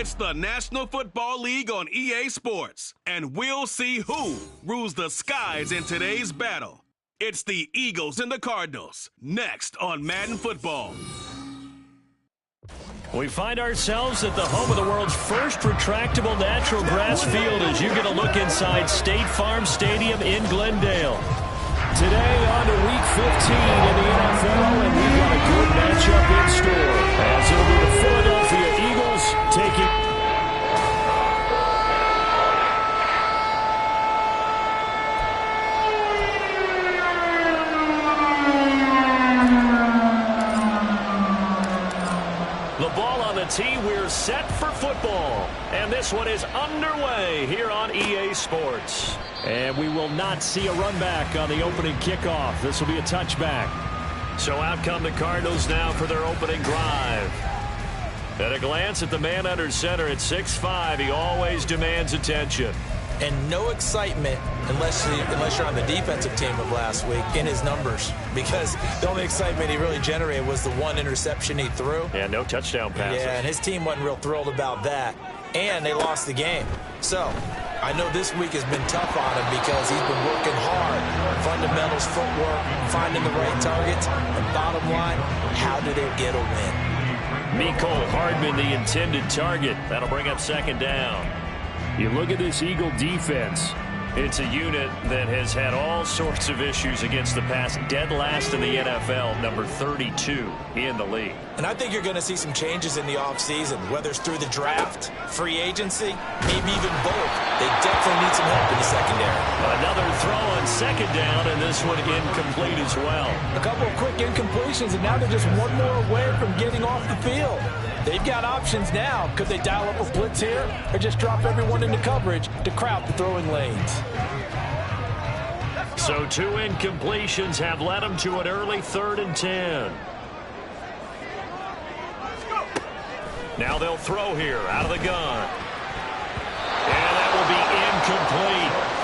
It's the National Football League on EA Sports, and we'll see who rules the skies in today's battle. It's the Eagles and the Cardinals, next on Madden Football. We find ourselves at the home of the world's first retractable natural grass field as you get a look inside State Farm Stadium in Glendale. Today on to Week 15 in the NFL, and we've got a good matchup in store as it'll be the Philadelphia Eagles taking... tee. We're set for football, and this one is underway here on EA Sports. And we will not see a run back on the opening kickoff. This will be a touchback. So out come the Cardinals now for their opening drive. At a glance at the man under center at 6'5", he always demands attention. And no excitement unless you're on the defensive team of last week in his numbers, because the only excitement he really generated was the one interception he threw. Yeah, no touchdown passes. Yeah, and his team wasn't real thrilled about that. And they lost the game. So I know this week has been tough on him because he's been working hard. Fundamentals, footwork, finding the right targets. And bottom line, how do they get a win? Mecole Hardman, the intended target. That'll bring up second down. You look at this Eagle defense. It's a unit that has had all sorts of issues against the pass. Dead last in the NFL, number 32 in the league. And I think you're going to see some changes in the offseason, whether it's through the draft, free agency, maybe even both. They definitely need some help in the secondary. Another throw on second down, and this one incomplete as well. A couple of quick incompletions, and now they're just one more away from getting off the field. They've got options now. Could they dial up a blitz here or just drop everyone into coverage to crowd the throwing lanes? So 2 incompletions have led them to an early 3rd and 10. Now they'll throw here out of the gun. And that will be incomplete.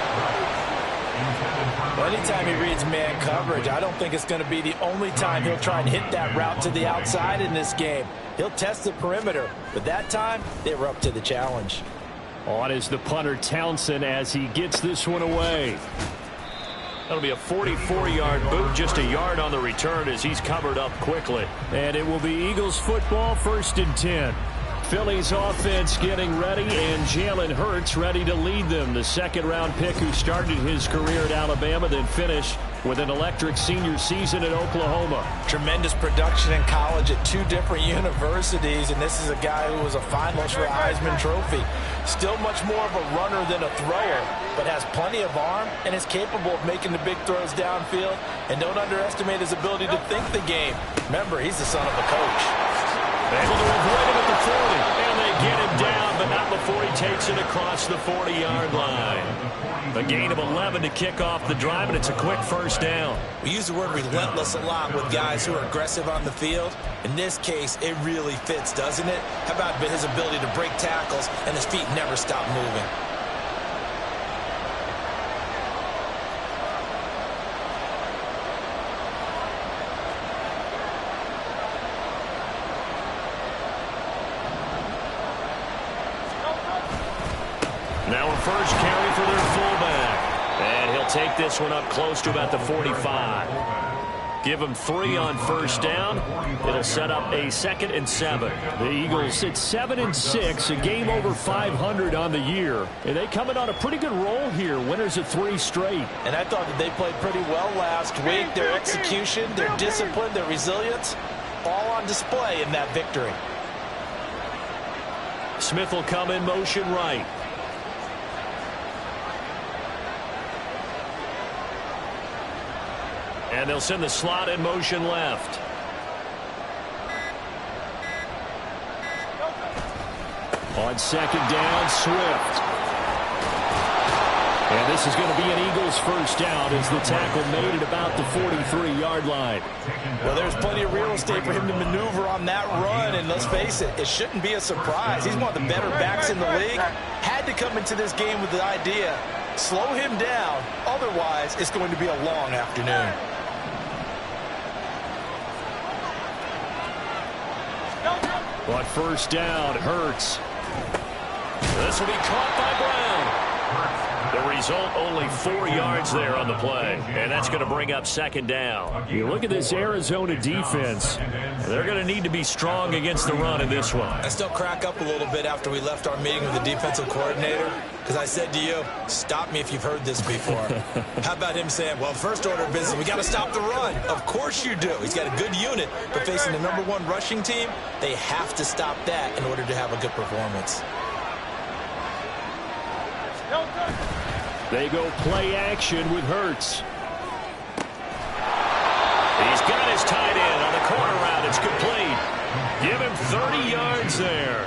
Well, anytime he reads man coverage, I don't think it's going to be the only time he'll try and hit that route to the outside in this game. He'll test the perimeter, but that time they were up to the challenge. On is the punter Townsend as he gets this one away. That'll be a 44-yard boot, just a yard on the return as he's covered up quickly. And it will be Eagles football, 1st and 10. Philly's offense getting ready, and Jalen Hurts ready to lead them. The second-round pick who started his career at Alabama, then finished with an electric senior season at Oklahoma. Tremendous production in college at 2 different universities, and this is a guy who was a finalist for a Heisman Trophy. Still much more of a runner than a thrower, but has plenty of arm and is capable of making the big throws downfield. And don't underestimate his ability to think the game. Remember, he's the son of a coach. Able to avoid him at the 40, and they get him down, but not before he takes it across the 40-yard line. A gain of 11 to kick off the drive, and it's a quick first down. We use the word relentless a lot with guys who are aggressive on the field. In this case, it really fits, doesn't it? How about his ability to break tackles and his feet never stop moving? Now a first carry for their fullback. And he'll take this one up close to about the 45. Give him 3 on first down. It'll set up a 2nd and 7. The Eagles sit 7-6, a game over 500 on the year. And they coming on a pretty good roll here. Winners of 3 straight. And I thought that they played pretty well last week. Their execution, their discipline, their resilience, all on display in that victory. Smith will come in motion right. And they'll send the slot in motion left. On second down, Swift. And this is going to be an Eagles first down as the tackle made at about the 43-yard line. Well, there's plenty of real estate for him to maneuver on that run, and let's face it, it shouldn't be a surprise. He's one of the better backs in the league. Had to come into this game with the idea, slow him down, otherwise it's going to be a long afternoon. On first down, Hurts. This will be caught by Brown. The result, only 4 yards there on the play, and that's going to bring up second down. You look at this Arizona defense. They're going to need to be strong against the run in this one. I still crack up a little bit after we left our meeting with the defensive coordinator because I said to you, stop me if you've heard this before. How about him saying, well, first order of business, we got to stop the run. Of course you do. He's got a good unit, but facing the #1 rushing team, they have to stop that in order to have a good performance. They go play action with Hurts. He's got his tight end on the corner route. It's complete. Give him 30 yards there.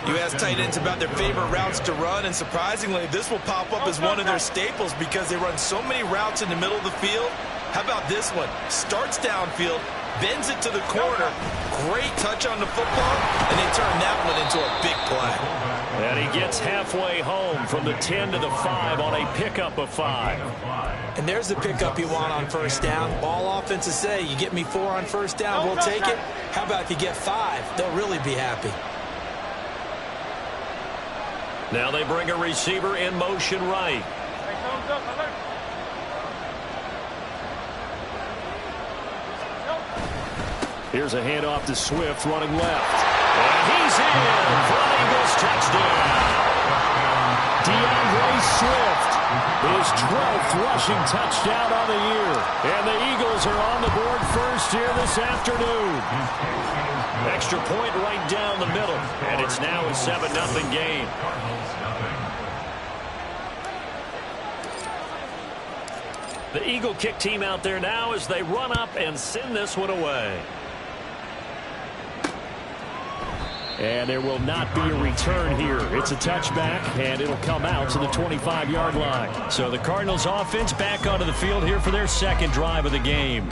You ask tight ends about their favorite routes to run, and surprisingly, this will pop up as one of their staples because they run so many routes in the middle of the field. How about this one? Starts downfield, bends it to the corner. Great touch on the football, and they turn that one into a big play. And he gets halfway home from the 10 to the 5 on a pickup of 5. And there's the pickup you want on first down. All offenses say, you get me 4 on first down, we'll take it. How about if you get 5? They'll really be happy. Now they bring a receiver in motion right. Here's a handoff to Swift running left. And he's in for an Eagles touchdown. DeAndre Swift, his 12th rushing touchdown on the year. And the Eagles are on the board first here this afternoon. Extra point right down the middle. And it's now a 7-0 game. The Eagle kick team out there now as they run up and send this one away. And there will not be a return here. It's a touchback, and it'll come out to the 25-yard line. So the Cardinals offense back onto the field here for their second drive of the game.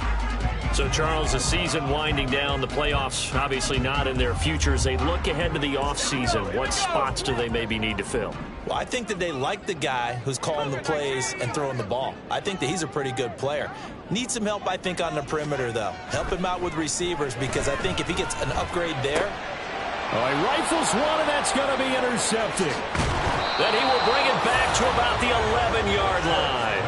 So, Charles, the season winding down, the playoffs obviously not in their future. As they look ahead to the offseason, what spots do they maybe need to fill? Well, I think that they like the guy who's calling the plays and throwing the ball. I think that he's a pretty good player. Needs some help, I think, on the perimeter, though. Help him out with receivers because I think if he gets an upgrade there. Oh, he rifles one, and that's going to be intercepted. Then he will bring it back to about the 11-yard line.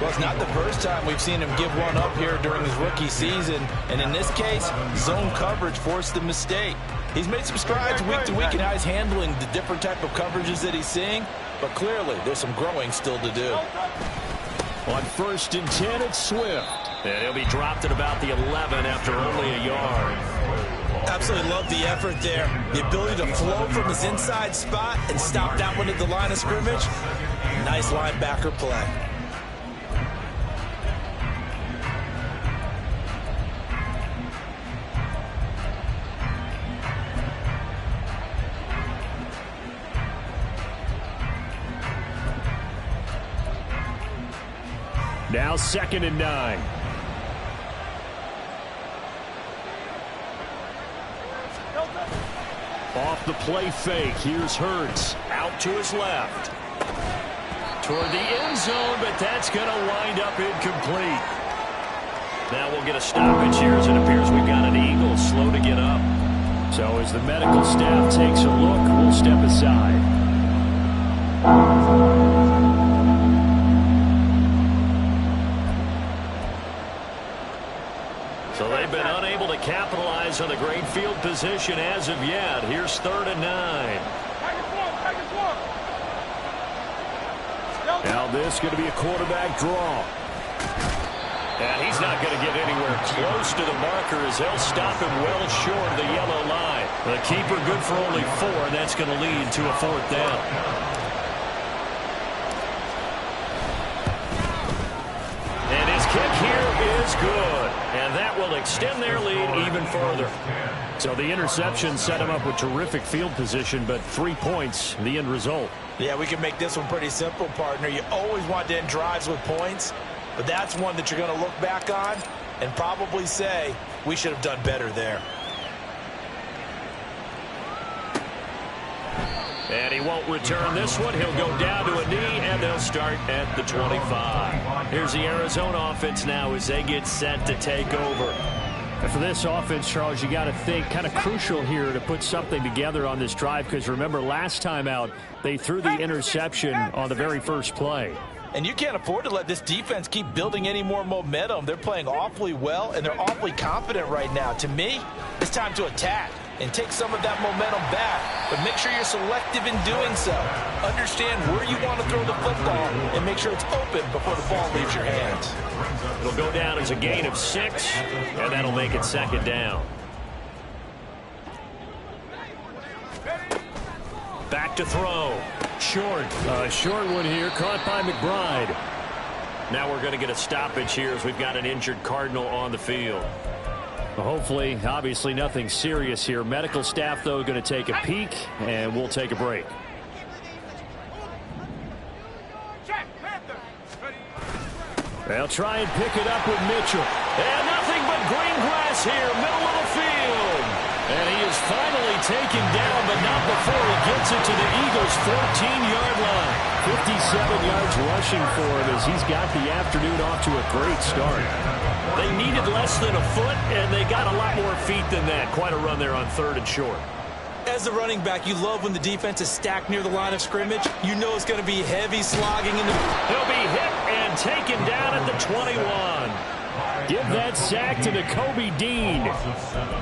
Well, it's not the first time we've seen him give one up here during his rookie season. And in this case, zone coverage forced the mistake. He's made some strides week to week in how he's handling the different type of coverages that he's seeing. But clearly, there's some growing still to do. On 1st and 10, it's Swift. And he'll be dropped at about the 11 after only a yard. Absolutely love the effort there. The ability to flow from his inside spot and stop that one at the line of scrimmage. Nice linebacker play. Now 2nd and 9. Off the play fake, here's Hurts. Out to his left. Toward the end zone, but that's going to wind up incomplete. Now we'll get a stoppage here as it appears we've got an Eagle slow to get up. So as the medical staff takes a look, we'll step aside. So they've been unable to capitalize on the great field position as of yet. Here's 3rd and 9. Now this going to be a quarterback draw. And he's not going to get anywhere close to the marker as they'll stop him well short of the yellow line. The keeper good for only 4, and that's going to lead to a 4th down. And his kick here is good. And that will extend their lead even further. So the interception set him up with terrific field position, but 3 points, the end result. Yeah, we can make this one pretty simple, partner. You always want to end drives with points, but that's one that you're going to look back on and probably say, we should have done better there. And he won't return this one. He'll go down to a knee, and they'll start at the 25. Here's the Arizona offense now as they get set to take over. And for this offense, Charles, you got to think kind of crucial here to put something together on this drive, because remember last time out they threw the interception on the very first play. And you can't afford to let this defense keep building any more momentum. They're playing awfully well, and they're awfully confident right now. To me, it's time to attack and take some of that momentum back, but make sure you're selective in doing so. Understand where you want to throw the football and make sure it's open before the ball leaves your hands. It'll go down as a gain of 6, and that'll make it 2nd down. Back to throw. Short. Short one here, caught by McBride. Now we're going to get a stoppage here as we've got an injured Cardinal on the field. Hopefully, obviously nothing serious here. Medical staff, though, going to take a peek, and we'll take a break. They'll try and pick it up with Mitchell. And nothing but green grass here, middle of the field. And he is finally taken down, but not before he gets it to the Eagles' 14-yard line. 57 yards rushing for him as he's got the afternoon off to a great start. They needed less than a foot, and they got a lot more feet than that. Quite a run there on 3rd and short. As a running back, you love when the defense is stacked near the line of scrimmage. You know it's going to be heavy slogging. He'll be hit and taken down at the 21. Give that sack to Kobe Dean.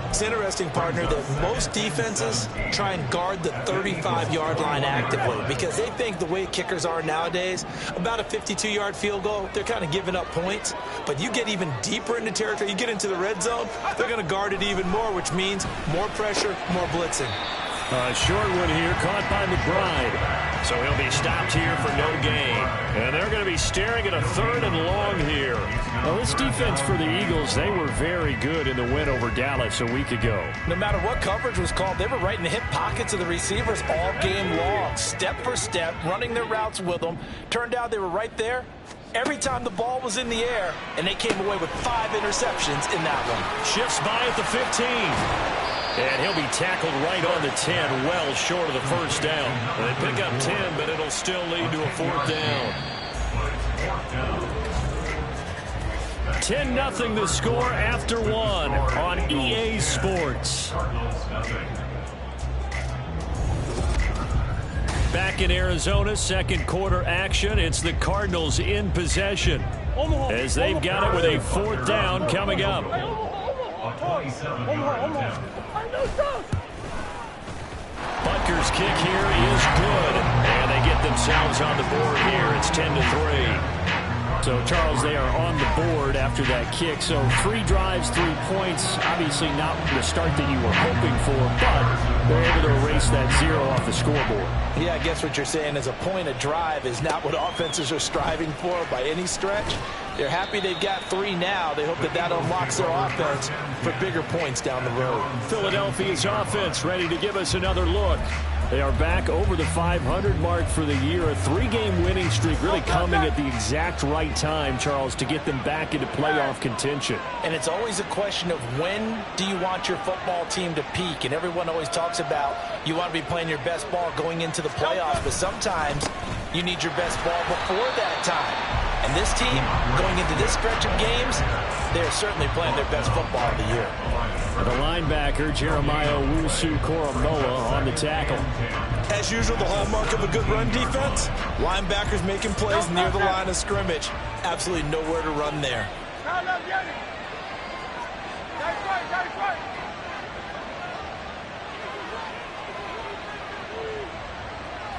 It's interesting, partner, that most defenses try and guard the 35-yard line actively because they think the way kickers are nowadays, about a 52-yard field goal, they're kind of giving up points. But you get even deeper into territory, you get into the red zone, they're going to guard it even more, which means more pressure, more blitzing. Short one here, caught by McBride. So he'll be stopped here for no gain. And they're going to be staring at a 3rd and long here. Well, this defense for the Eagles, they were very good in the win over Dallas a week ago. No matter what coverage was called, they were right in the hip pockets of the receivers all game long. Step for step, running their routes with them. Turned out they were right there every time the ball was in the air, and they came away with 5 interceptions in that one. Shifts by at the 15. And he'll be tackled right on the 10, well short of the 1st down. They pick up 10, but it'll still lead to a 4th down. 10-0 the score after 1 on EA Sports. Back in Arizona, 2nd quarter action. It's the Cardinals in possession as they've got it with a 4th down coming up. Butker's kick here is good, and they get themselves on the board here. It's 10-3. So, Charles, they are on the board after that kick. So 3 drives, 3 points. Obviously not the start that you were hoping for, but they're able to erase that 0 off the scoreboard. Yeah, I guess what you're saying is a point of drive is not what offenses are striving for by any stretch. They're happy they've got 3 now. They hope that that unlocks their offense for bigger points down the road. Philadelphia's offense ready to give us another look. They are back over the 500 mark for the year. A 3-game winning streak really coming at the exact right time, Charles, to get them back into playoff contention. And it's always a question of when do you want your football team to peak? And everyone always talks about you want to be playing your best ball going into the playoffs, but sometimes you need your best ball before that time. And this team, going into this stretch of games, they're certainly playing their best football of the year. The linebacker, Jeremiah Owusu-Koramoah, on the tackle. As usual, the hallmark of a good run defense, linebackers making plays near the line of scrimmage. Absolutely nowhere to run there.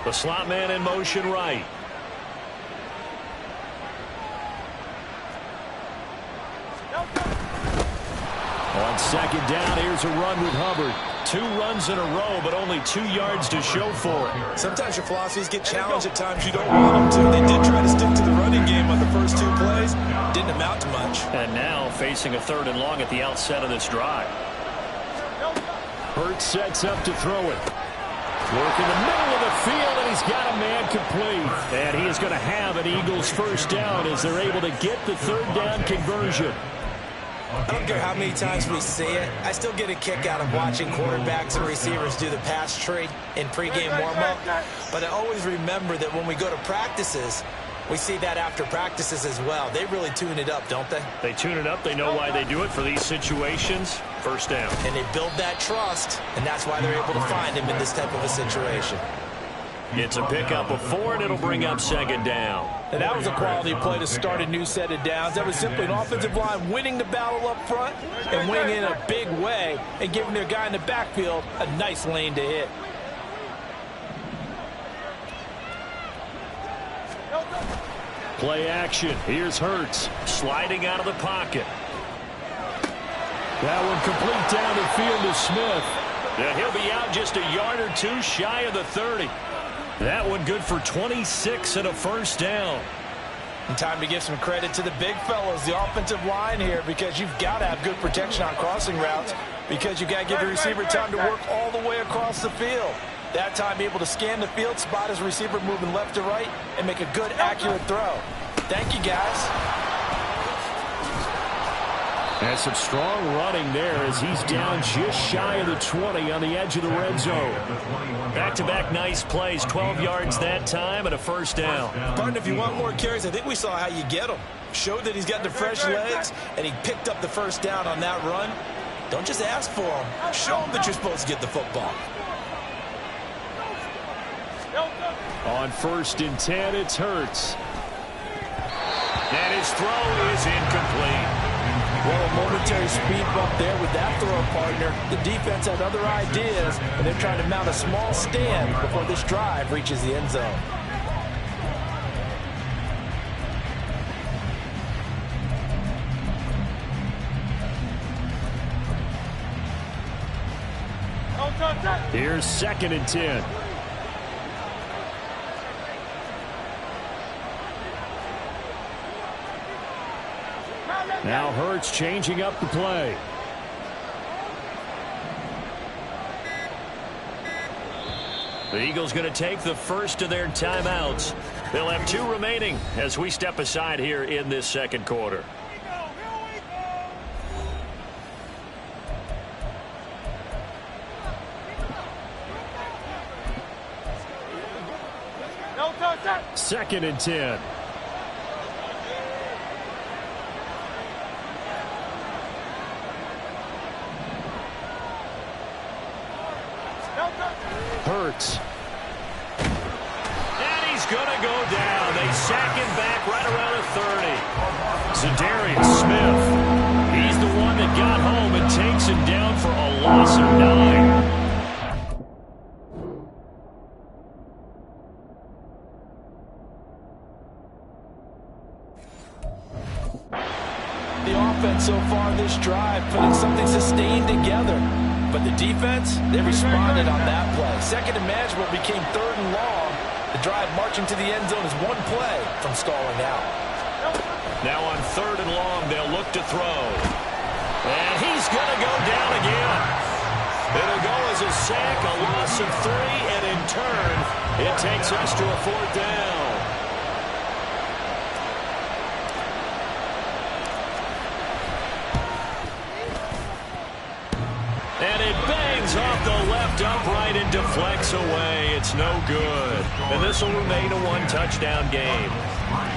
The slot man in motion right. On 2nd down, here's a run with Hubbard. 2 runs in a row, but only 2 yards to show for it. Sometimes your philosophies get challenged at times you don't want them to. They did try to stick to the running game on the first 2 plays. Didn't amount to much. And now facing a 3rd and long at the outset of this drive. Hurts sets up to throw it. Work in the middle of the field, and he's got a man complete. And he is going to have an Eagles 1st down as they're able to get the 3rd down conversion. I don't care how many times we see it. I still get a kick out of watching quarterbacks and receivers do the pass tree in pregame warm-up. But I always remember that when we go to practices, We see that after practices as well. They really tune it up, don't they? They tune it up. They know why they do it for these situations. First down. And they build that trust, and that's why they're able to find him in this type of a situation. It's a pickup of 4, and it'll bring up second down. And that was a quality play to start a new set of downs. That was simply an offensive line winning the battle up front and winning in a big way and giving their guy in the backfield a nice lane to hit. Play action. Here's Hurts sliding out of the pocket. That one complete down the field to Smith. Yeah, he'll be out just a yard or two shy of the 30. That one good for 26 and a first down. And time to give some credit to the big fellas, the offensive line here, because you've got to have good protection on crossing routes because you've got to give your receiver time to work all the way across the field. That time, be able to scan the field, spot his receiver moving left to right, and make a good, accurate throw. Thank you, guys. And some strong running there as he's down just shy of the 20 on the edge of the red zone. Back-to-back nice plays, 12 yards that time and a first down. Partner, if you want more carries, I think we saw how you get them. Showed that he's got the fresh legs, and he picked up the first down on that run. Don't just ask for them. Show them that you're supposed to get the football. On 1st and 10, it's Hurts. And his throw is incomplete. Well, a momentary speed bump there with that throw, partner. The defense had other ideas, and they're trying to mount a small stand before this drive reaches the end zone. Here's 2nd and 10. Now Hurts changing up the play. The Eagles going to take the first of their timeouts. They'll have 2 remaining as we step aside here in this second quarter. Second and 10. Hurts. And he's going to go down. They sack him back right around the 30. Zadarius Smith. He's the one that got home and takes him down for a loss of 9. The offense so far this drive putting something sustained together. But the defense, they responded on that play. Second and manageable became 3rd and long. The drive marching to the end zone is 1 play from stalling out. Now on 3rd and long, they'll look to throw. And he's going to go down again. It'll go as a sack, a loss of 3, and in turn, it takes us to a 4th down. And it bangs off the left upright and deflects away. It's no good. And this will remain a 1-touchdown game.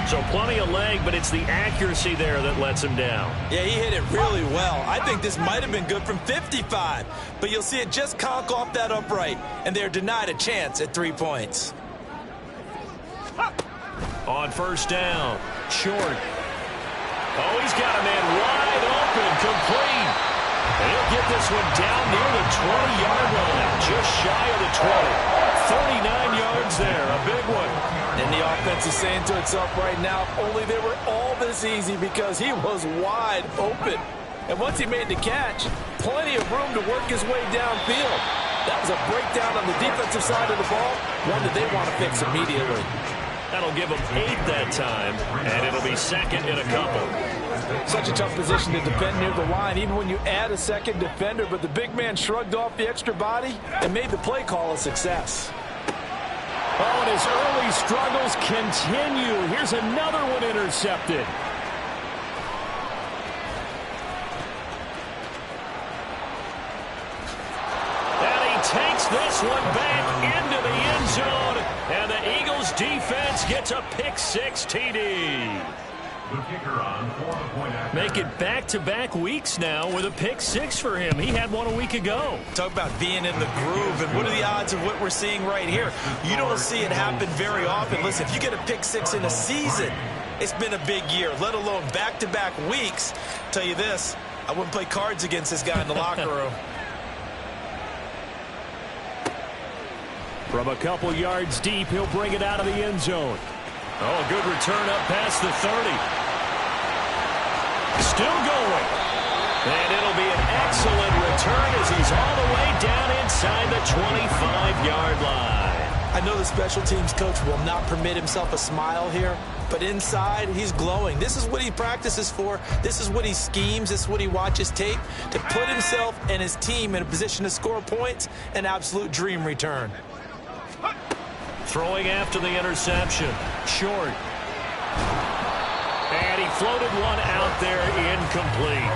So plenty of leg, but it's the accuracy there that lets him down. Yeah, he hit it really well. I think this might have been good from 55. But you'll see it just conk off that upright. And they're denied a chance at 3 points. On 1st down, short. Oh, he's got a man wide open, complete. And he'll get this one down near the 20-yard line, just shy of the 20. 39 yards there, a big one. And the offense is saying to itself right now, if only they were all this easy, because he was wide open. And once he made the catch, plenty of room to work his way downfield. That was a breakdown on the defensive side of the ball, one that they want to fix immediately. That'll give him 8 that time, and it'll be 2nd and a couple. Such a tough position to defend near the line, even when you add a second defender, but the big man shrugged off the extra body and made the play call a success. Oh, and his early struggles continue. Here's another one intercepted. And he takes this one back into the end zone, and the Eagles defense gets a pick-6 TD. Make it back-to-back weeks now with a pick-6 for him. He had one a week ago. Talk about being in the groove, and what are the odds of what we're seeing right here? You don't see it happen very often. Listen, if you get a pick-6 in a season, it's been a big year, let alone back-to-back weeks. Tell you this, I wouldn't play cards against this guy in the locker room. From a couple yards deep, he'll bring it out of the end zone. Oh, good return up past the 30. Still going. And it'll be an excellent return as he's all the way down inside the 25-yard line. I know the special teams coach will not permit himself a smile here, but inside, he's glowing. This is what he practices for. This is what he schemes. This is what he watches tape to put himself and his team in a position to score points. An absolute dream return. Throwing after the interception. Short. And he floated one out there incomplete.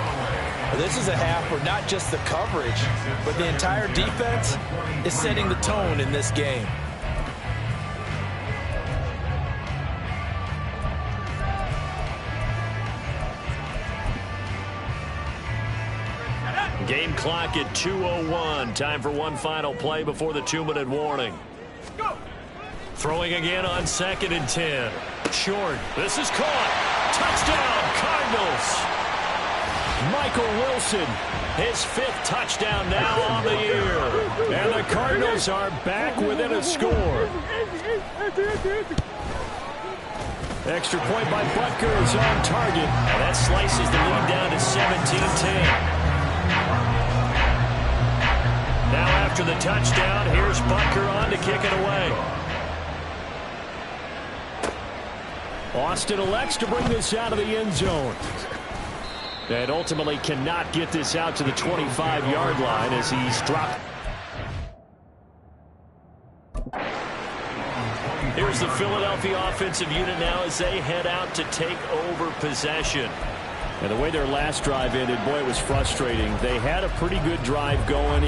This is a half where not just the coverage, but the entire defense is setting the tone in this game. Game clock at 2:01. Time for one final play before the 2-minute warning. Throwing again on 2nd and 10. Short. This is caught. Touchdown, Cardinals. Michael Wilson, his 5th touchdown now on the year. And the Cardinals are back within a score. Extra point by Butker is on target. And that slices the lead down to 17-10. Now after the touchdown, here's Butker on to kick it away. Austin elects to bring this out of the end zone. And ultimately cannot get this out to the 25-yard line as he's dropped. Here's the Philadelphia offensive unit now as they head out to take over possession. And the way their last drive ended, boy, it was frustrating. They had a pretty good drive going.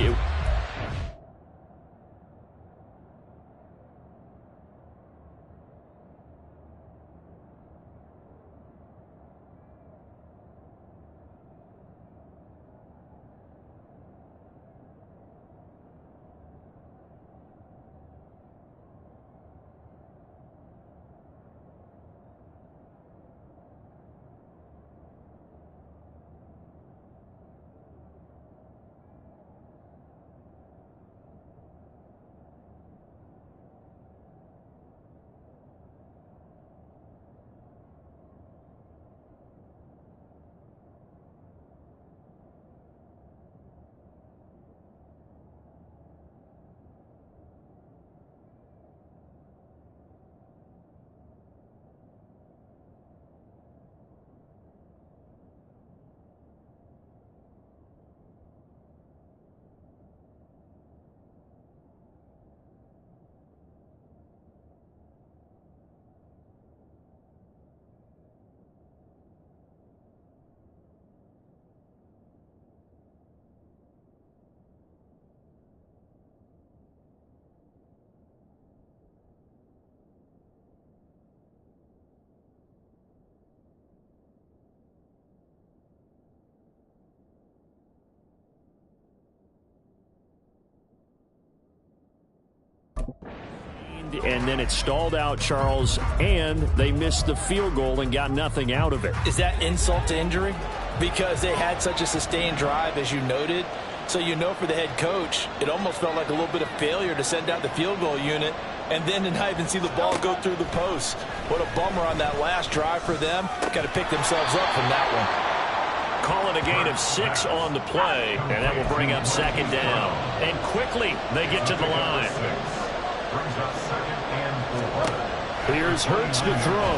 And then it stalled out, Charles, and they missed the field goal and got nothing out of it. Is that insult to injury? Because they had such a sustained drive, as you noted. So you know for the head coach, it almost felt like a little bit of failure to send out the field goal unit and then to not even see the ball go through the post. What a bummer on that last drive for them. Got to pick themselves up from that one. Call it a gain of 6 on the play, and that will bring up 2nd down. And quickly, they get to the line. Here's Hurts to throw.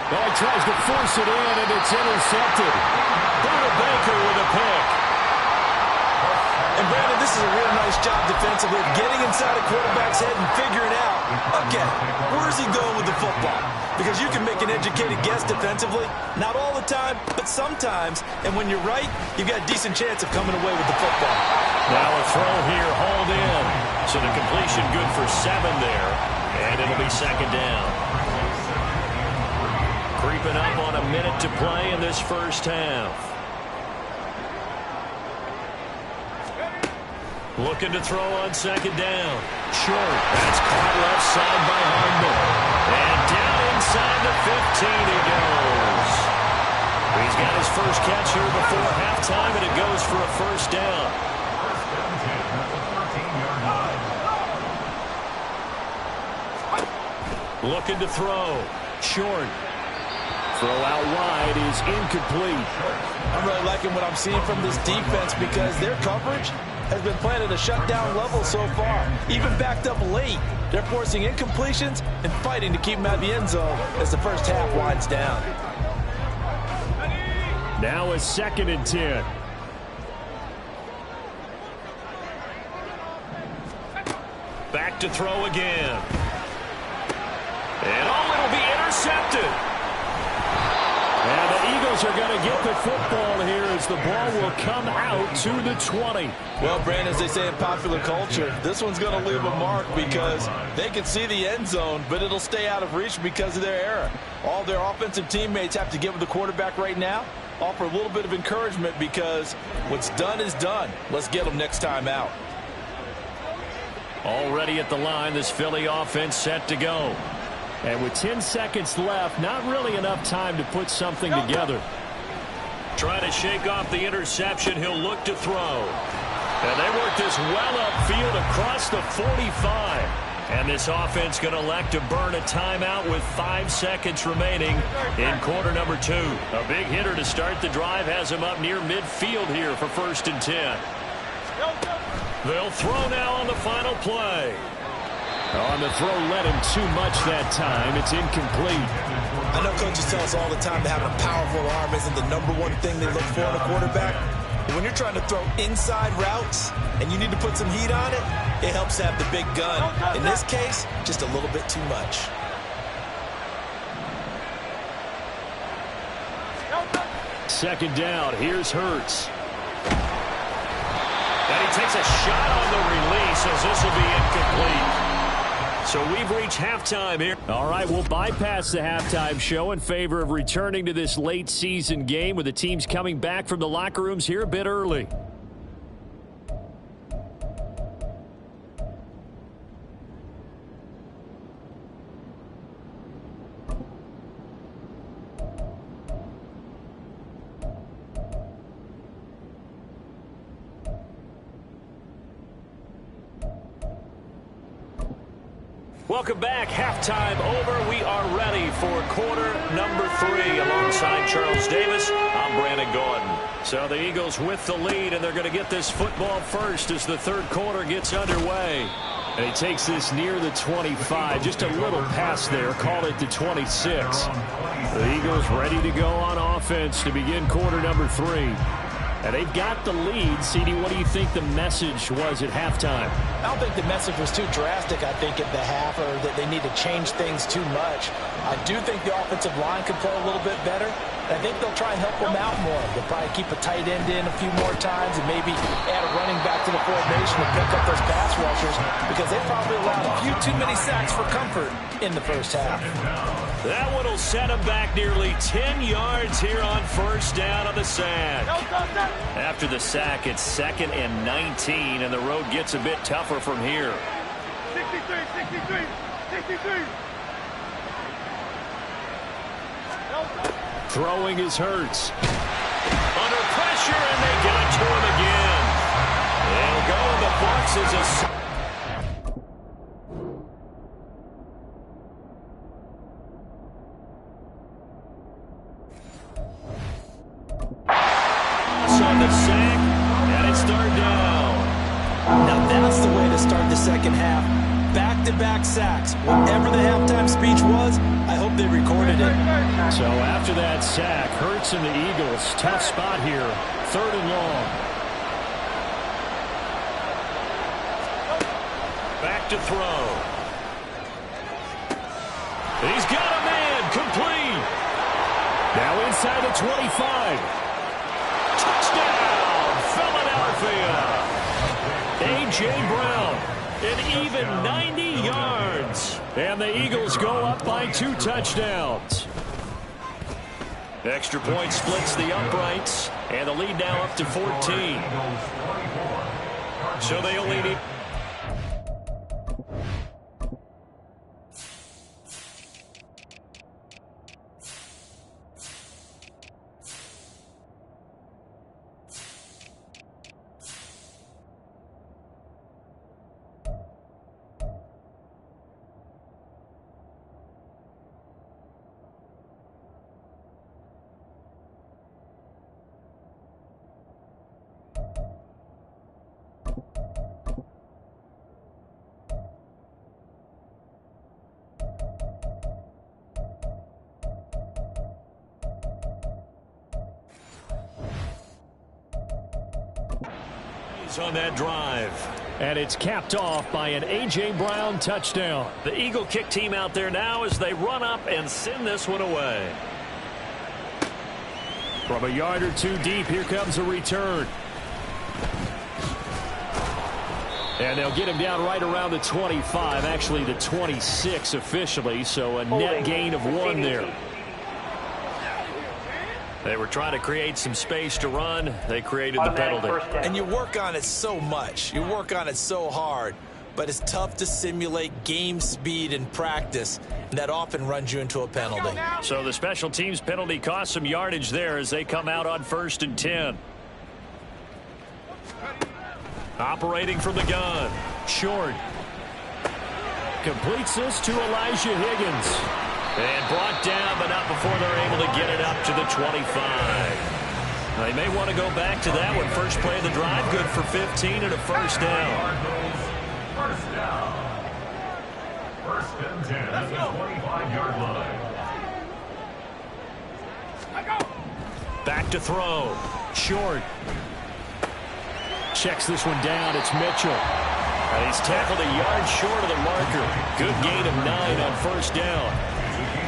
Oh, he tries to force it in, and it's intercepted. Buda Baker with a pick. And Brandon, this is a real nice job defensively of getting inside a quarterback's head and figuring out, okay, where's he going with the football? Because you can make an educated guess defensively. Not all the time, but sometimes. And when you're right, you've got a decent chance of coming away with the football. Now a throw here, hauled in. So the completion good for 7 there. And it'll be second down. Creeping up on a minute to play in this first half. Looking to throw on second down. Short. That's caught left side by Hardman. And down inside the 15 he goes. He's got his first catch here before halftime, and it goes for a first down. Looking to throw. Short. Throw out wide is incomplete. I'm really liking what I'm seeing from this defense because their coverage has been playing at a shutdown level so far. Even backed up late, they're forcing incompletions and fighting to keep them out of the end zone as the first half winds down. Now a 2nd and 10. Back to throw again. And it'll be intercepted. And the Eagles are going to get the football here as the ball will come out to the 20. Well, Brandon, as they say in popular culture, this one's going to leave a mark because they can see the end zone, but it'll stay out of reach because of their error. All their offensive teammates have to get with the quarterback right now, offer a little bit of encouragement because what's done is done. Let's get them next time out. Already at the line, this Philly offense set to go. And with 10 seconds left, not really enough time to put something together. Trying to shake off the interception, he'll look to throw. And they work this well upfield across the 45. And this offense going to elect to burn a timeout with 5 seconds remaining in quarter number 2. A big hitter to start the drive has him up near midfield here for 1st and 10. They'll throw now on the final play. On the throw, led him too much that time. It's incomplete. I know coaches tell us all the time that having a powerful arm isn't the #1 thing they look for in a quarterback. But when you're trying to throw inside routes and you need to put some heat on it, it helps to have the big gun. In this case, just a little bit too much. Second down. Here's Hurts. And he takes a shot on the release as this will be incomplete. So we've reached halftime here. All right, we'll bypass the halftime show in favor of returning to this late season game with the teams coming back from the locker rooms here a bit early. Welcome back. Halftime over. We are ready for quarter number 3. Alongside Charles Davis, I'm Brandon Gordon. So the Eagles with the lead, and they're going to get this football first as the third quarter gets underway. And he takes this near the 25. Just a little pass there. Call it the 26. The Eagles ready to go on offense to begin quarter number 3. And they've got the lead. CD, what do you think the message was at halftime? I don't think the message was too drastic, I think, at the half, or that they need to change things too much. I do think the offensive line could play a little bit better. I think they'll try and help them out more. They'll probably keep a tight end in a few more times and maybe add a running back to the formation to pick up those pass rushers because they probably allowed a few too many sacks for comfort in the first half. That one will set him back nearly 10 yards here on first down on the sack. After the sack, it's 2nd and 19, and the road gets a bit tougher from here. 63. Throwing is Hurts. Under pressure, and they get it to him again. They'll go in the box as a... on the sack, and it's third down. Now that's the way to start the second half. Back-to-back sacks. Whatever the halftime speech was, I hope they recorded it. So after that sack, Hurts and the Eagles, tough spot here. 3rd and long. Back to throw. He's got a man, complete. Now inside the 25. Touchdown, Philadelphia. A.J. Brown An even 90 yards. And the Eagles go up by 2 touchdowns. Extra point splits the uprights. And the lead now up to 14. So they only need... on that drive. And it's capped off by an A.J. Brown touchdown. The Eagle kick team out there now as they run up and send this one away. From a yard or 2 deep, here comes a return. And they'll get him down right around the 25, actually the 26 officially, so a net gain of 1 there. They were trying to create some space to run. They created the penalty. And you work on it so much. You work on it so hard. But it's tough to simulate game speed in practice. And that often runs you into a penalty. So the special teams penalty cost some yardage there as they come out on 1st and 10. Operating from the gun. Short. Completes this to Elijah Higgins. And brought down, but not before they're able to get it up to the 25. They may want to go back to that one. First play of the drive, good for 15 and a first down. First down. 1st and 10 at the 25-yard line. Back to throw. Short. Checks this one down. It's Mitchell. And he's tackled a yard short of the marker. Good gain of 9 on 1st down.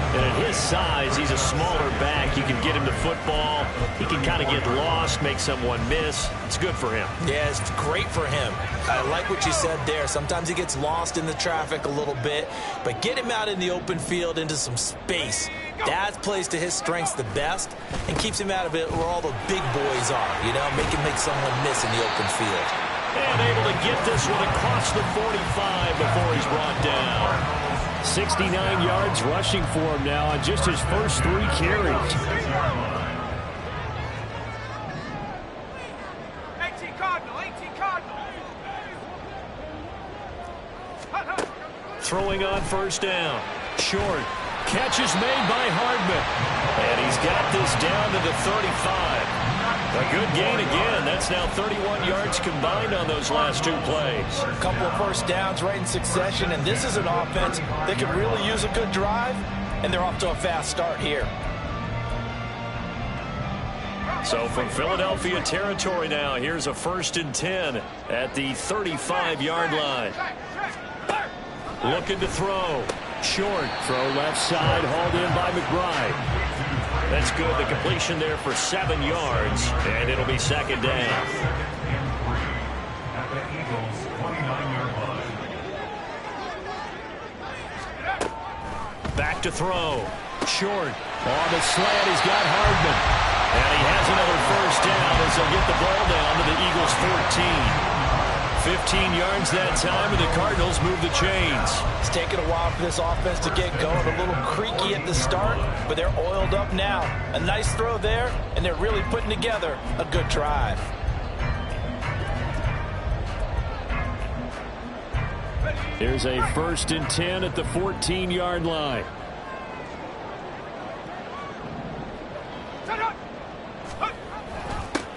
And at his size, he's a smaller back. You can get him to football. He can kind of get lost, make someone miss. It's good for him. Yeah, it's great for him. I like what you said there. Sometimes he gets lost in the traffic a little bit, but get him out in the open field into some space. That plays to his strengths the best and keeps him out of it where all the big boys are, you know, make someone miss in the open field. And able to get this one across the 45 before he's brought down. 69 yards rushing for him now on just his first 3 carries. 18 Cardinal. Throwing on 1st down. Short. Catch is made by Hardman. And he's got this down to the 35. A good gain again. That's now 31 yards combined on those last 2 plays. A couple of first downs right in succession, and this is an offense that could really use a good drive, and they're off to a fast start here. So from Philadelphia territory now, here's a 1st and 10 at the 35-yard line. Looking to throw. Short. Throw left side, hauled in by McBride. That's good. The completion there for 7 yards, and it'll be 2nd down. Back to throw. Short. On the slant, he's got Hardman. And he has another 1st down as they'll get the ball down to the Eagles 14. 15 yards that time, and the Cardinals move the chains. It's taken a while for this offense to get going. A little creaky at the start, but they're oiled up now. A nice throw there, and they're really putting together a good drive. Here's a 1st and 10 at the 14-yard line.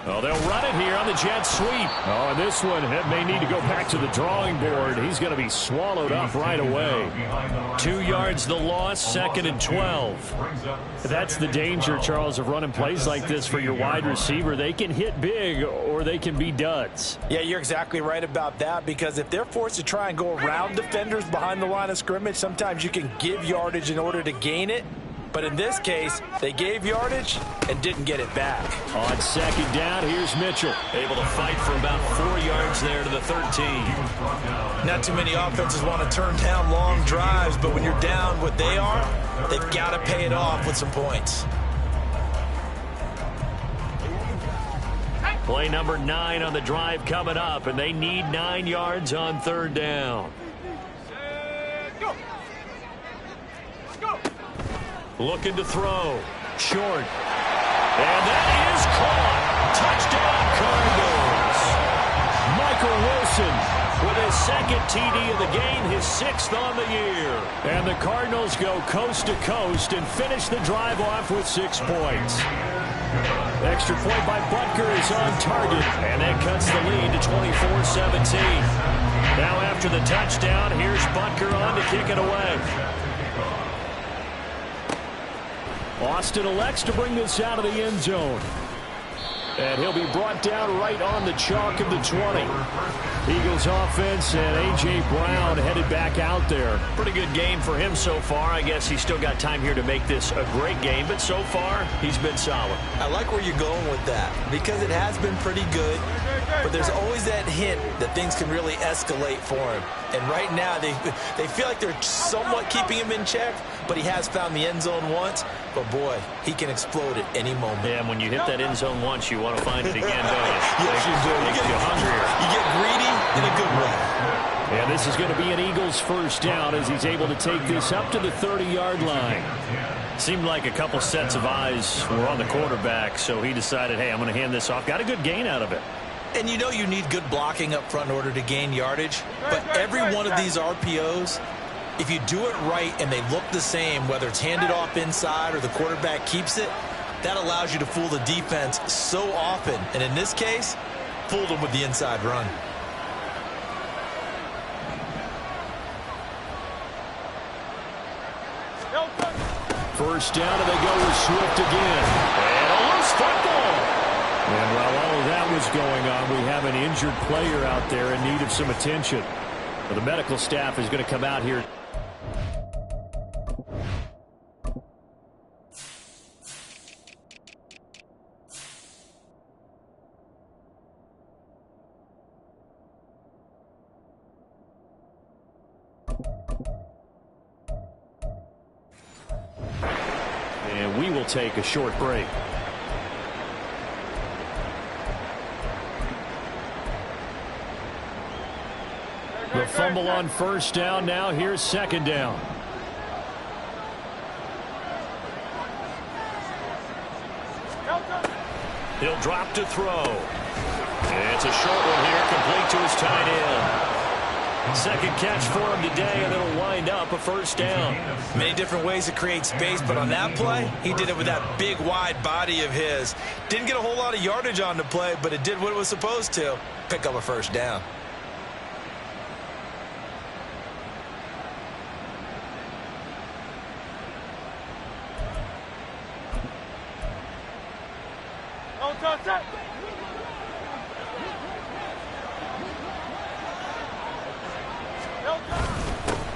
Oh, they'll run it here on the jet sweep. Oh, and this one may need to go back to the drawing board. He's going to be swallowed up right away. 2 yards the loss, 2nd and 12. That's the danger, Charles, of running plays like this for your wide receiver. They can hit big or they can be duds. Yeah, you're exactly right about that, because if they're forced to try and go around defenders behind the line of scrimmage, sometimes you can give yardage in order to gain it. But in this case, they gave yardage and didn't get it back. On second down, here's Mitchell. Able to fight for about 4 yards there to the 13. Not too many offenses want to turn down long drives, but when you're down what they are, they've got to pay it off with some points. Play number 9 on the drive coming up, and they need 9 yards on third down. Looking to throw. Short. And that is caught. Touchdown, Cardinals. Michael Wilson with his second TD of the game, his 6th on the year. And the Cardinals go coast to coast and finish the drive off with 6 points. Extra point by Butker is on target, and that cuts the lead to 24-17. Now after the touchdown, here's Butker on to kick it away. Austin elects to bring this out of the end zone. And he'll be brought down right on the chalk of the 20. Eagles offense and A.J. Brown headed back out there. Pretty good game for him so far. I guess he's still got time here to make this a great game, but so far, he's been solid. I like where you're going with that because it has been pretty good, but there's always that hint that things can really escalate for him. And right now, they feel like they're somewhat keeping him in check, but he has found the end zone once. But, boy, he can explode at any moment. Yeah, and when you hit that end zone once, you want to find it again, don't you? Yes, you do. Makes you hungrier. You get greedy in a good way. And this is going to be an Eagles first down as he's able to take this up to the 30-yard line. Seemed like a couple sets of eyes were on the quarterback, so he decided, hey, I'm going to hand this off. Got a good gain out of it. And you know you need good blocking up front in order to gain yardage. But every one of these RPOs, if you do it right and they look the same, whether it's handed off inside or the quarterback keeps it, that allows you to fool the defense so often. And in this case, fooled them with the inside run. First down, and they go with Swift again. And a loose football. And while all of that was going on, we have an injured player out there in need of some attention. Well, the medical staff is going to come out here. And we will take a short break. The fumble on first down. Now here's second down. He'll drop to throw. It's a short one here, complete to his tight end. Second catch for him today, and it'll wind up a first down. Many different ways to create space, but on that play, he did it with that big, wide body of his. Didn't get a whole lot of yardage on the play, but it did what it was supposed to, pick up a first down.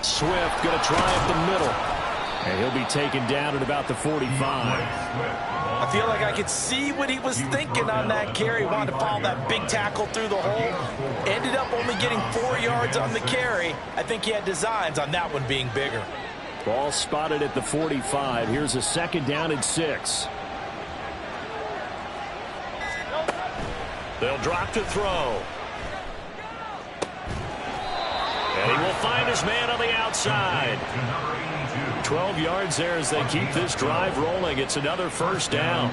Swift going to try up the middle. And he'll be taken down at about the 45. I feel like I could see what he was thinking on that carry. Wanted to follow that big tackle through the hole. Ended up only getting 4 yards on the carry. I think he had designs on that one being bigger. Ball spotted at the 45. Here's a second down and 6. They'll drop to throw. And he will find his man on the outside. 12 yards there as they keep this drive rolling. It's another first down.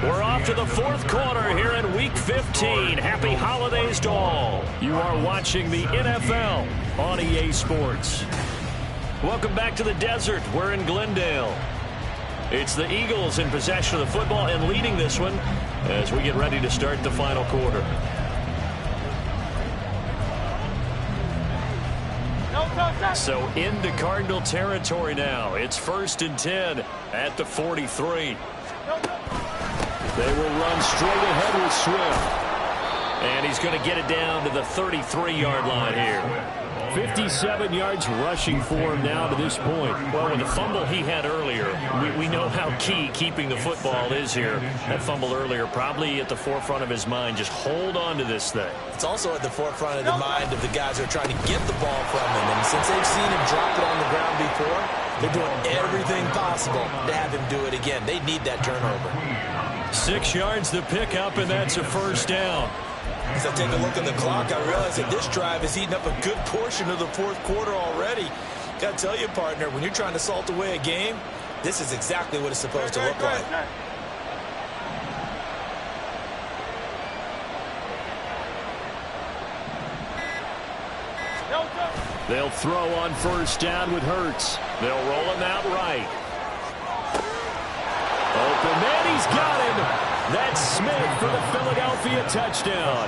We're off to the fourth quarter here in Week 15. Happy holidays to all. You are watching the NFL on EA Sports. Welcome back to the desert. We're in Glendale. It's the Eagles in possession of the football and leading this one as we get ready to start the final quarter. So into Cardinal territory now. It's 1st and 10 at the 43. They will run straight ahead with Swift. And he's going to get it down to the 33-yard line here. 57 yards rushing for him now to this point. Well, with the fumble he had earlier, we know how key keeping the football is here. That fumble earlier probably at the forefront of his mind. Just hold on to this thing. It's also at the forefront of the mind of the guys who are trying to get the ball from him. And since they've seen him drop it on the ground before, they're doing everything possible to have him do it again. They need that turnover. 6 yards the pickup, and that's a first down. As I take a look at the clock, I realize that this drive is eating up a good portion of the fourth quarter already. Got to tell you, partner, when you're trying to salt away a game, this is exactly what it's supposed to look like. They'll throw on first down with Hurts. They'll roll him out right. Open man, he's got him. That's Smith for the Philadelphia touchdown.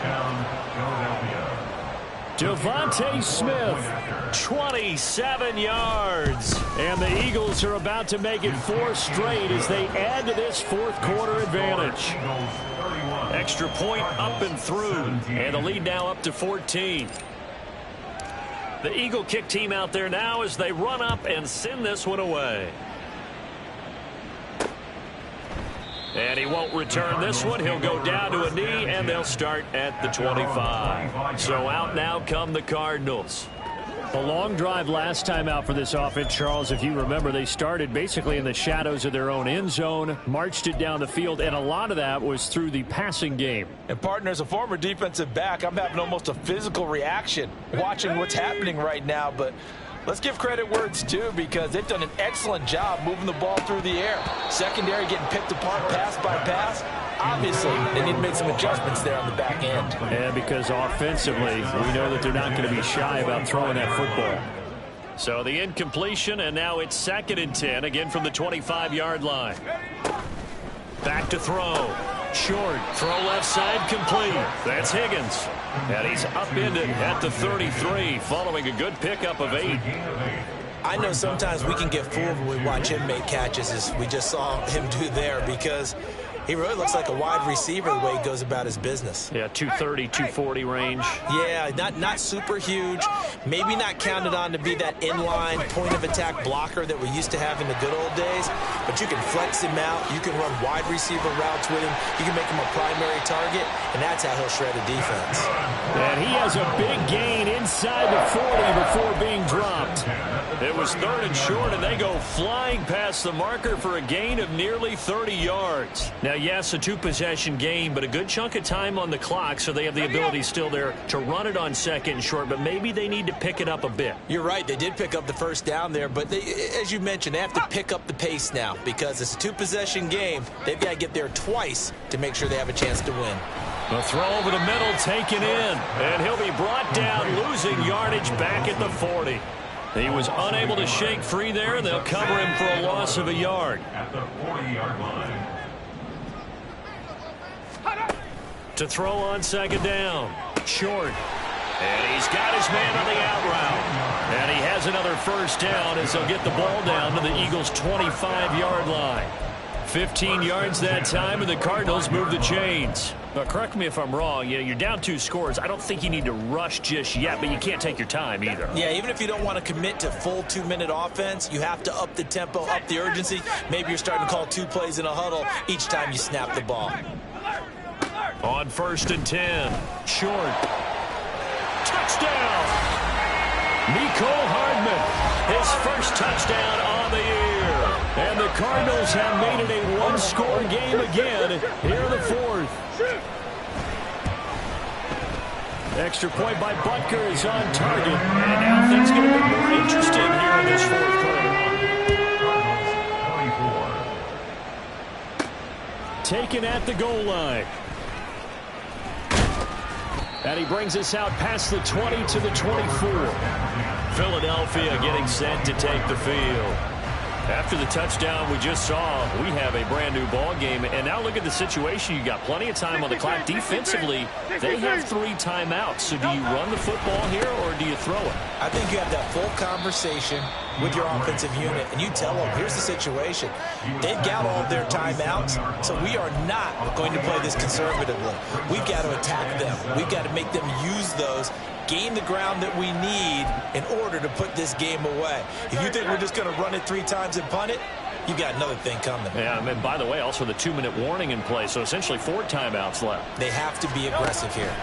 Devontae Smith, 27 yards. And the Eagles are about to make it 4 straight as they add to this fourth quarter advantage. Extra point up and through. And the lead now up to 14. The Eagle kick team out there now as they run up and send this one away. And he won't return this one. He'll go down to a knee, and they'll start at the 25. So out now come the Cardinals. A long drive last time out for this offense, Charles. If you remember, they started basically in the shadows of their own end zone, marched it down the field, and a lot of that was through the passing game. And, partner, as a former defensive back, I'm having almost a physical reaction watching what's happening right now. But let's give credit where it's due, because they've done an excellent job moving the ball through the air. Secondary getting picked apart pass by pass. Obviously, they need to make some adjustments there on the back end. And because offensively, we know that they're not going to be shy about throwing that football. So the incompletion, and now it's 2nd and 10, again from the 25-yard line. Back to throw. Short. Throw left side complete. That's Higgins. And he's upended at the 33, following a good pickup of 8. I know sometimes we can get fooled when we watch him make catches, as we just saw him do there, because he really looks like a wide receiver the way he goes about his business. Yeah, 230, 240 range. Yeah, not super huge. Maybe not counted on to be that inline point-of-attack blocker that we used to have in the good old days. But you can flex him out. You can run wide receiver routes with him. You can make him a primary target, and that's how he'll shred a defense. And he has a big gain inside the 40 before being dropped. It was 3rd and short, and they go flying past the marker for a gain of nearly 30 yards. Now, yes, a 2-possession game, but a good chunk of time on the clock, so they have the ability still there to run it on 2nd and short, but maybe they need to pick it up a bit. You're right. They did pick up the first down there, but as you mentioned, they have to pick up the pace now, because it's a 2-possession game. They've got to get there twice to make sure they have a chance to win. The throw over the middle taken in, and he'll be brought down, losing yardage back at the 40. He was unable to shake free there, and they'll cover him for a loss of a yard. At the 40-yard line. To throw on 2nd down. Short. And he's got his man on the out route. And he has another first down as they'll get the ball down to the Eagles' 25-yard line. 15 yards that time, and the Cardinals move the chains. Now, correct me if I'm wrong. You're down 2 scores. I don't think you need to rush just yet, but you can't take your time either. Yeah, even if you don't want to commit to full 2-minute offense, you have to up the tempo, up the urgency. Maybe you're starting to call 2 plays in a huddle each time you snap the ball. On 1st and 10. Short. Touchdown! Mecole Hardman, his first touchdown on the year. And the Cardinals have made it a 1-score game again here in the 4th. Extra point by Butker is on target. And now things get a bit more interesting here in this 4th quarter. Taken at the goal line. And he brings us out past the 20 to the 24. Philadelphia getting set to take the field. After the touchdown we just saw, we have a brand new ball game. And now look at the situation. You got plenty of time on the clock. Defensively, they have 3 timeouts. So do you run the football here or do you throw it? I think you have that full conversation with your offensive unit, and you tell them, here's the situation. They've got all of their timeouts, so we are not going to play this conservatively. We've got to attack them. We've got to make them use those gain the ground that we need in order to put this game away. If you think we're just going to run it 3 times and punt it, you got another thing coming. Yeah, and by the way, also the 2-minute warning in play, so essentially 4 timeouts left. They have to be aggressive here.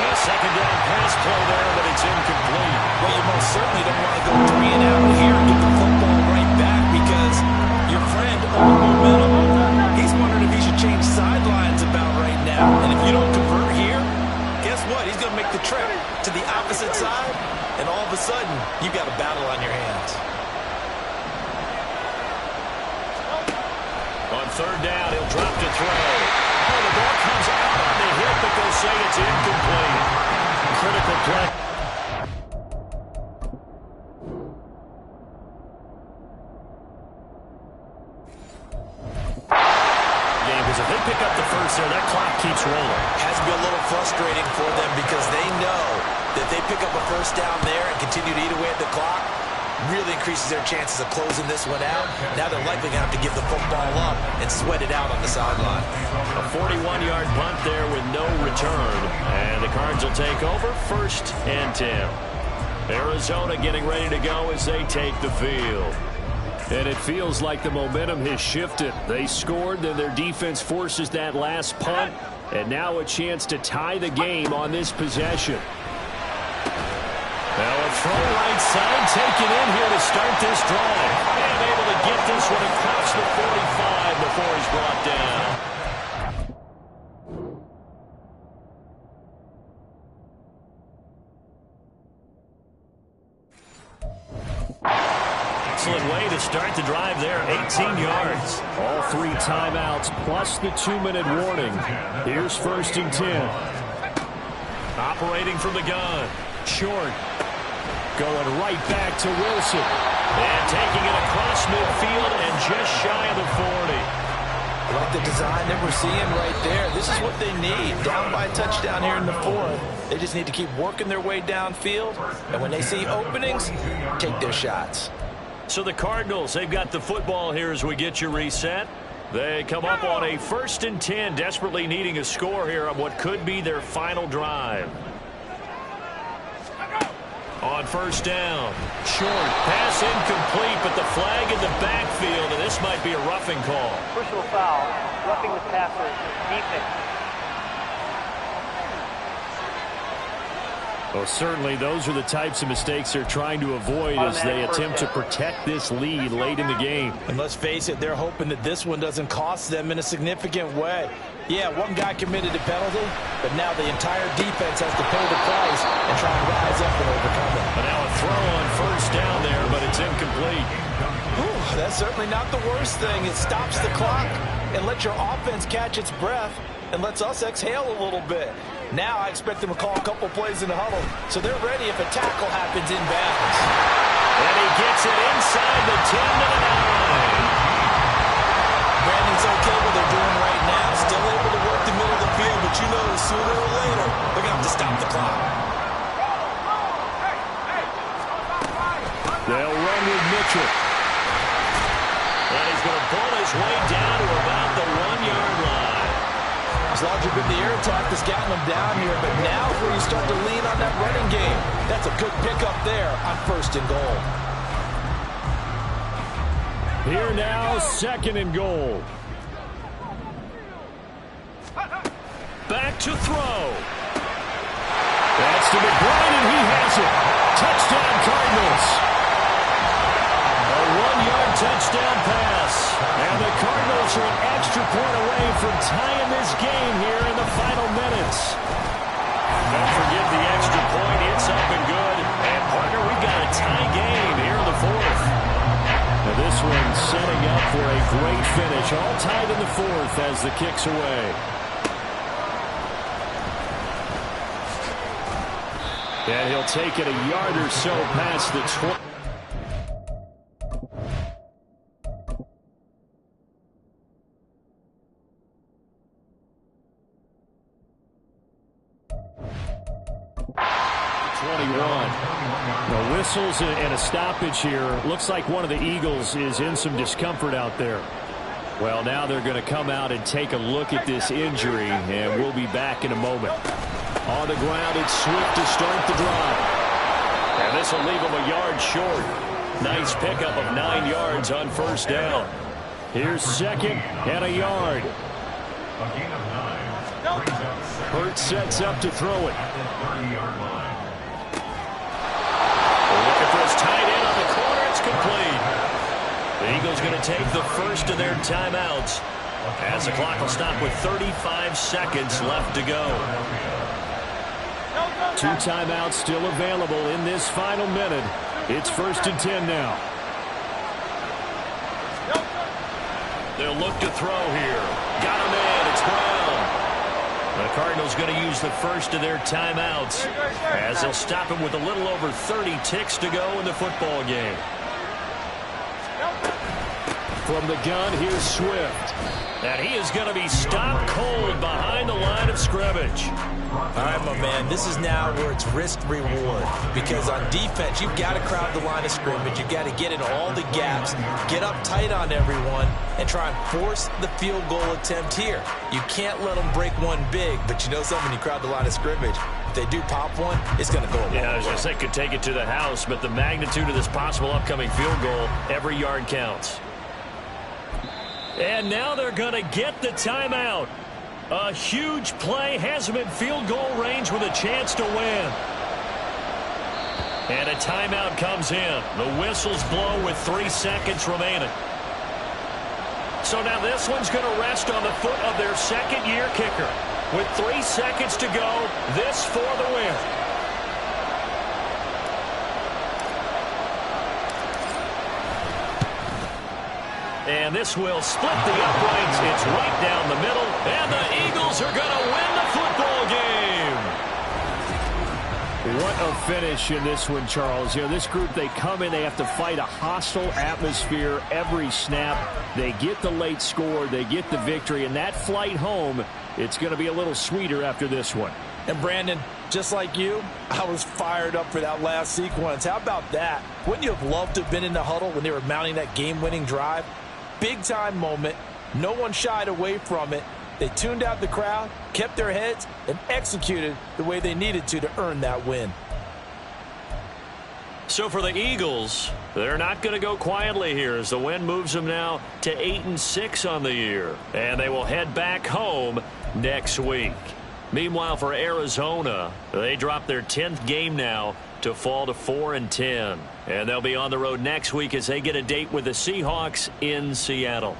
A second down pass play there, but it's incomplete. Well, you most certainly don't want to go 3 and out here and get the football right back because your friend on the momentum, he's wondering if he should change sidelines about right now. And if you don't convert here, guess what? He's going to make the trip to the opposite side, and all of a sudden, you've got a battle on your hands. On third down, he'll drop to throw. Oh, the ball comes out on the hit, but they'll say it's incomplete. Critical play. Because if they pick up the first there, that clock keeps rolling. Has to be a little frustrating for them because they know that they pick up a first down there and continue to eat away at the clock, really increases their chances of closing this one out. Now they're likely going to have to give the football up and sweat it out on the sideline. A 41-yard punt there with no return. And the Cards will take over 1st and 10. Arizona getting ready to go as they take the field. And it feels like the momentum has shifted. They scored, then their defense forces that last punt, and now a chance to tie the game on this possession. Now a throw right side taken in here to start this drive. And able to get this one across the 45 before he's brought down. Excellent way to start the drive there, 18 yards. All 3 timeouts plus the 2-minute warning. Here's 1st and 10. Operating from the gun. Short. Going right back to Wilson. And taking it across midfield and just shy of the 40. I like the design that we're seeing right there. This is what they need. Down by a touchdown here in the 4th. They just need to keep working their way downfield. And when they see openings, take their shots. So the Cardinals, they've got the football here as we get you reset. They come up on a 1st and 10, desperately needing a score here on what could be their final drive. On 1st down, short, pass incomplete, but the flag in the backfield, and this might be a roughing call. Personal foul, roughing the passer, defense. Well, certainly those are the types of mistakes they're trying to avoid as they attempt to protect this lead late in the game. And let's face it, they're hoping that this one doesn't cost them in a significant way. Yeah, one guy committed a penalty, but now the entire defense has to pay the price and try and rise up and overcome it. And now a throw on 1st down there, but it's incomplete. Whew, that's certainly not the worst thing. It stops the clock and lets your offense catch its breath and lets us exhale a little bit. Now I expect them to call a couple plays in the huddle, so they're ready if a tackle happens in bounds. And he gets it inside the 10 to the 9. Brandon's okay what they're doing right now. Still able to work the middle of the field, but you know sooner or later they're going to have to stop the clock. They'll run with Mitchell. And he's going to pull his way down to about the 1-yard line. It's largely been the air attack that's gotten them down here, but now is where you start to lean on that running game. That's a good pickup there on 1st and goal. Here now, 2nd and goal. Back to throw. That's to McBride, and he has it. Touchdown, Cardinals. A 1-yard touchdown pass. And the Cardinals are an extra point away from tying this game here in the final minutes. Don't forget the extra point. It's up and good. And, partner, we've got a tie game here in the 4th. Now this one setting up for a great finish. All tied in the 4th as the kick's away. And he'll take it a yard or so past the 20. The whistles and a stoppage here. Looks like one of the Eagles is in some discomfort out there. Well, now they're going to come out and take a look at this injury, and we'll be back in a moment. On the ground, it's Swift to start the drive. And this will leave him a yard short. Nice pickup of 9 yards on first down. Here's second and a yard. Hurts sets up to throw it. Looking for his tight end on the corner. It's complete. The Eagles going to take the first of their timeouts as the clock will stop with 35 seconds left to go. 2 timeouts still available in this final minute. It's 1st and 10 now. They'll look to throw here. Got him in. It's Brown. The Cardinals going to use the first of their timeouts as they'll stop him with a little over 30 ticks to go in the football game. From the gun, here's Swift. And he is going to be stopped cold behind the line of scrimmage. All right, my man, this is now where it's risk-reward. Because on defense, you've got to crowd the line of scrimmage. You've got to get in all the gaps, get up tight on everyone, and try and force the field goal attempt here. You can't let them break one big, but you know something, when you crowd the line of scrimmage, if they do pop one, it's going to go a long way. Yeah, I was going to say, could take it to the house, but the magnitude of this possible upcoming field goal, every yard counts. And now they're going to get the timeout. A huge play has them in field goal range with a chance to win. And a timeout comes in. The whistles blow with 3 seconds remaining. So now this one's going to rest on the foot of their second-year kicker. With 3 seconds to go, this for the win. And this will split the uprights. It's right down the middle. And the Eagles are going to win the football game. What a finish in this one, Charles. You know, this group, they come in, they have to fight a hostile atmosphere every snap. They get the late score, they get the victory, and that flight home, it's going to be a little sweeter after this one. And Brandon, just like you, I was fired up for that last sequence. How about that? Wouldn't you have loved to have been in the huddle when they were mounting that game-winning drive? Big-time moment. No one shied away from it. They tuned out the crowd, kept their heads, and executed the way they needed to earn that win. So for the Eagles, they're not going to go quietly here as the win moves them now to 8-6 on the year. And they will head back home next week. Meanwhile, for Arizona, they drop their 10th game now to fall to 4-10. And they'll be on the road next week as they get a date with the Seahawks in Seattle.